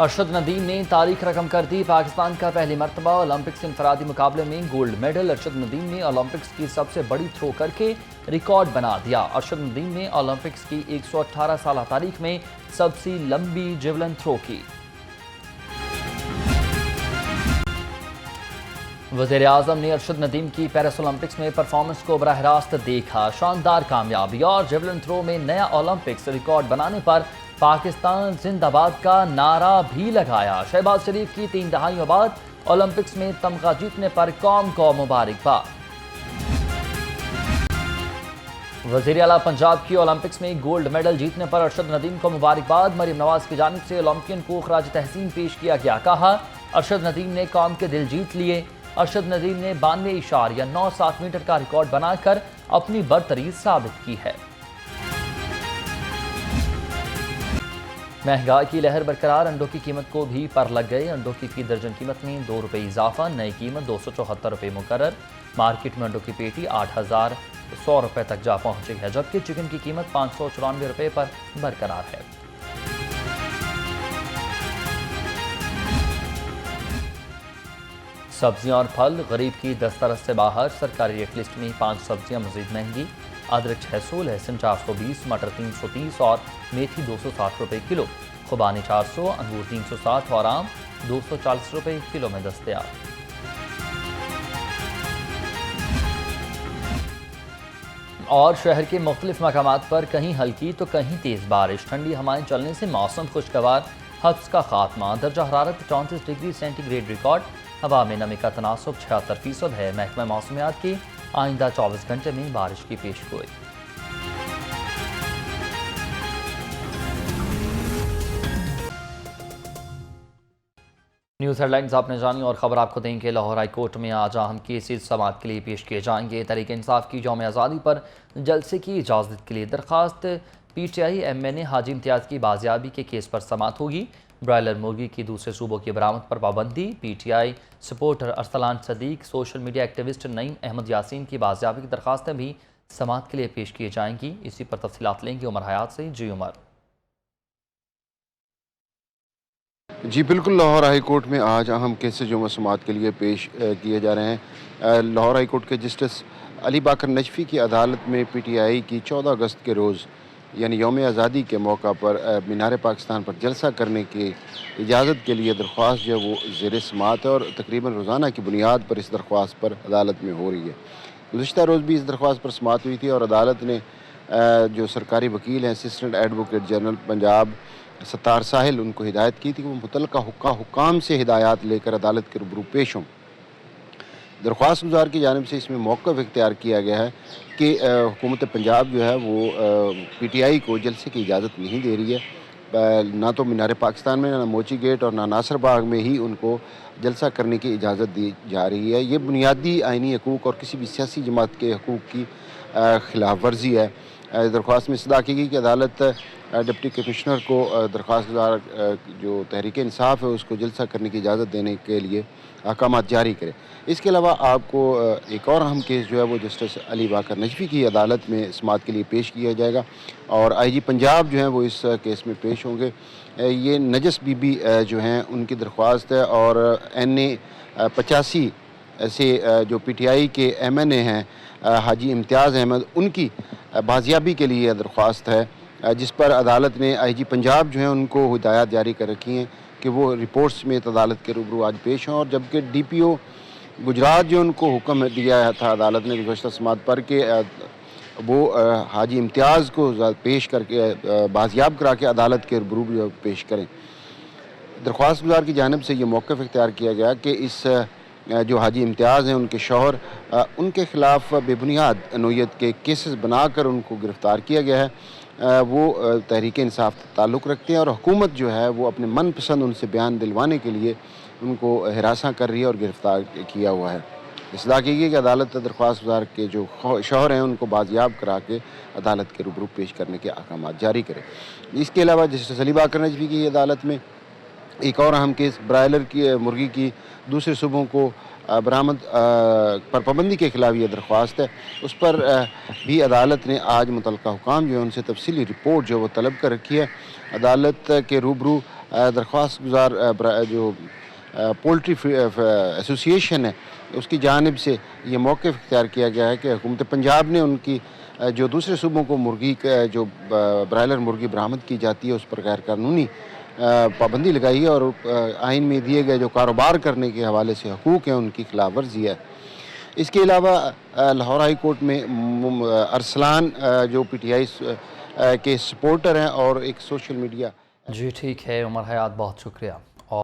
ارشد ندیم نے تاریخ رقم کر دی۔ پاکستان کا پہلی مرتبہ اولمپکس انفرادی مقابلے میں گولڈ میڈل۔ ارشد ندیم نے اولمپکس کی سب سے بڑی تھرو کر کے ریکارڈ بنا دیا۔ ارشد ندیم نے اولمپکس کی 118 سالہ تاریخ میں سب سے لمبی جیولن تھرو کی۔ وزیر اعظم نے ارشد ندیم کی پیرس اولمپکس میں پرفارمنس کو براہ راست دیکھا۔ شاندار کامیابی اور جیولن تھرو میں نیا اولمپکس ریکارڈ بنانے پر پاکستان زندہ باد کا نعرہ بھی لگایا۔ شہباز شریف کی 3 دہائیوں بعد اولمپکس میں تمغہ جیتنے پر قوم کو مبارکباد۔ وزیر اعلیٰ پنجاب کی اولمپکس میں گولڈ میڈل جیتنے پر ارشد ندیم کو مبارکباد۔ مریم نواز کی جانب سے اولمپئن کو خراج تحسین پیش کیا گیا۔ کہا، ارشد ندیم نے قوم کے دل جیت لیے۔ ارشد ندیم نے 92.97 میٹر کا ریکارڈ بنا کر اپنی برتری ثابت کی ہے۔ مہنگائی کی لہر برقرار، انڈوں کی قیمت کو بھی پر لگ گئے۔ انڈوں کی فی درجن قیمت میں 2 روپے اضافہ، نئی قیمت 274 روپے مقرر۔ مارکیٹ میں انڈوں کی پیٹی 8,100 روپے تک جا پہنچی ہے، جبکہ چکن کی قیمت 594 روپے پر برقرار ہے۔ سبزیاں اور پھل غریب کی دسترس سے باہر، سرکاری ریٹ لسٹ میں 5 سبزیاں مزید مہنگی۔ ادرک 600، لہسن 420، مٹر 330 اور میتھی 260 روپے کلو۔ خوبانی 400، انگور 360 اور آم 240 روپے کلو میں دستیاب۔ اور شہر کے مختلف مقامات پر کہیں ہلکی تو کہیں تیز بارش، ٹھنڈی ہوائیں چلنے سے موسم خوشگوار، حبس کا خاتمہ۔ درجہ حرارت 34 ڈگری سینٹی گریڈ ریکارڈ۔ ہوا میں نمی کا تناسب 76% ہے۔ محکمہ موسمیات کی آئندہ 24 گھنٹے میں بارش کی پیش گوئی۔ نیوز ہیڈ لائنز آپ نے جانی اور خبر آپ کو دیں کہ لاہور ہائی کورٹ میں آج اہم کیسز سماعت کے لیے پیش کیے جائیں گے۔ تحریک انصاف کی یوم آزادی پر جلسے کی اجازت کے لیے درخواست۔ P T I M N A Haji Imtiaz کی بازیابی کے کیس پر سماعت ہوگی۔ برائلر مرغی کی دوسرے صوبوں کی برآمد پر پابندی۔ P T I supporter Arsalan Siddique, social media activist Naeem Ahmad Yaseen کی بازیابی کی درخواستیں بھی سماعت کے لیے پیش کی جائیں گی۔ اسی پر تفصیلات لیں گے عمر حیات سے۔ جی عمر۔ جی بالکل، لاہور ہائی کورٹ میں آج اہم کیسز جو سماعت کے لیے پیش کیے جا رہے ہیں۔ لاہور ہائی کورٹ کے جسٹس علی باقر نجفی کی عدالت میں پی ٹی آئی کی 14 اگست کے روز یعنی یوم آزادی کے موقع پر مینار پاکستان پر جلسہ کرنے کی اجازت کے لیے درخواست جو ہے وہ زیر سماعت ہے، اور تقریباً روزانہ کی بنیاد پر اس درخواست پر عدالت میں ہو رہی ہے۔ گزشتہ روز بھی اس درخواست پر سماعت ہوئی تھی، اور عدالت نے جو سرکاری وکیل ہیں اسسٹنٹ ایڈوکیٹ جنرل پنجاب ستار ساحل، ان کو ہدایت کی تھی کہ وہ متعلقہ حکام سے ہدایات لے کر عدالت کے روبرو پیش ہوں۔ درخواست گزار کی جانب سے اس میں موقف اختیار کیا گیا ہے کہ حکومت پنجاب جو ہے وہ پی ٹی آئی کو جلسے کی اجازت نہیں دے رہی ہے، نہ تو مینار پاکستان میں، نہ موچی گیٹ اور نہ ناصر باغ میں ہی ان کو جلسہ کرنے کی اجازت دی جا رہی ہے۔ یہ بنیادی آئینی حقوق اور کسی بھی سیاسی جماعت کے حقوق کی خلاف ورزی ہے۔ درخواست میں استدعا کی گئی کہ عدالت ڈپٹی کمشنر کو درخواست گزار جو تحریک انصاف ہے اس کو جلسہ کرنے کی اجازت دینے کے لیے احکامات جاری کرے۔ اس کے علاوہ آپ کو ایک اور اہم کیس جو ہے وہ جسٹس علی باقر نجفی کی عدالت میں سماعت کے لیے پیش کیا جائے گا، اور آئی جی پنجاب جو ہیں وہ اس کیس میں پیش ہوں گے۔ یہ نجس بی بی جو ہیں ان کی درخواست ہے، اور این اے 85 سے جو پی ٹی آئی کے ایم این اے ہیں حاجی امتیاز احمد، ان کی بازیابی کے لیے درخواست ہے، جس پر عدالت نے آئی جی پنجاب جو ہیں ان کو ہدایات جاری کر رکھی ہیں کہ وہ رپورٹس میں عدالت کے روبرو آج پیش ہوں، اور جبکہ ڈی پی او گجرات جو ان کو حکم دیا تھا عدالت نے گزشتہ سماعت پر کہ وہ حاجی امتیاز کو پیش کر کے بازیاب کرا کے عدالت کے روبرو پیش کریں۔ درخواست گزار کی جانب سے یہ موقف اختیار کیا گیا کہ اس جو حاجی امتیاز ہیں ان کے شوہر، ان کے خلاف بے بنیاد نوعیت کے کیسز بنا کر ان کو گرفتار کیا گیا ہے۔ وہ تحریک انصاف تعلق رکھتے ہیں، اور حکومت جو ہے وہ اپنے من پسند ان سے بیان دلوانے کے لیے ان کو ہراساں کر رہی ہے اور گرفتار کیا ہوا ہے۔ استدعا کی گئی کہ عدالت درخواست گزار کے جو شوہر ہیں ان کو بازیاب کرا کے عدالت کے روبرو پیش کرنے کے احکامات جاری کرے۔ اس کے علاوہ جسٹس علی باقر نجفی کی عدالت میں ایک اور اہم کیس برائلر کی مرغی کی دوسرے صوبوں کو برآمد پر پابندی کے خلاف یہ درخواست ہے۔ اس پر بھی عدالت نے آج متعلقہ حکام جو ہے ان سے تفصیلی رپورٹ جو وہ طلب کر رکھی ہے۔ عدالت کے روبرو درخواست گزار جو پولٹری ایسوسیشن ہے اس کی جانب سے یہ موقف اختیار کیا گیا ہے کہ حکومت پنجاب نے ان کی جو دوسرے صوبوں کو مرغی جو برائلر مرغی برآمد کی جاتی ہے اس پر غیر قانونی پابندی لگائی ہے اور آئین میں دیے گئے جو کاروبار کرنے کے حوالے سے حقوق ہیں ان کی خلاف ورزی ہے۔ اس کے علاوہ لاہور ہائی کورٹ میں ارسلان جو پی ٹی آئی کے سپورٹر ہیں اور ایک سوشل میڈیا جی ٹھیک ہے عمر حیات، بہت شکریہ۔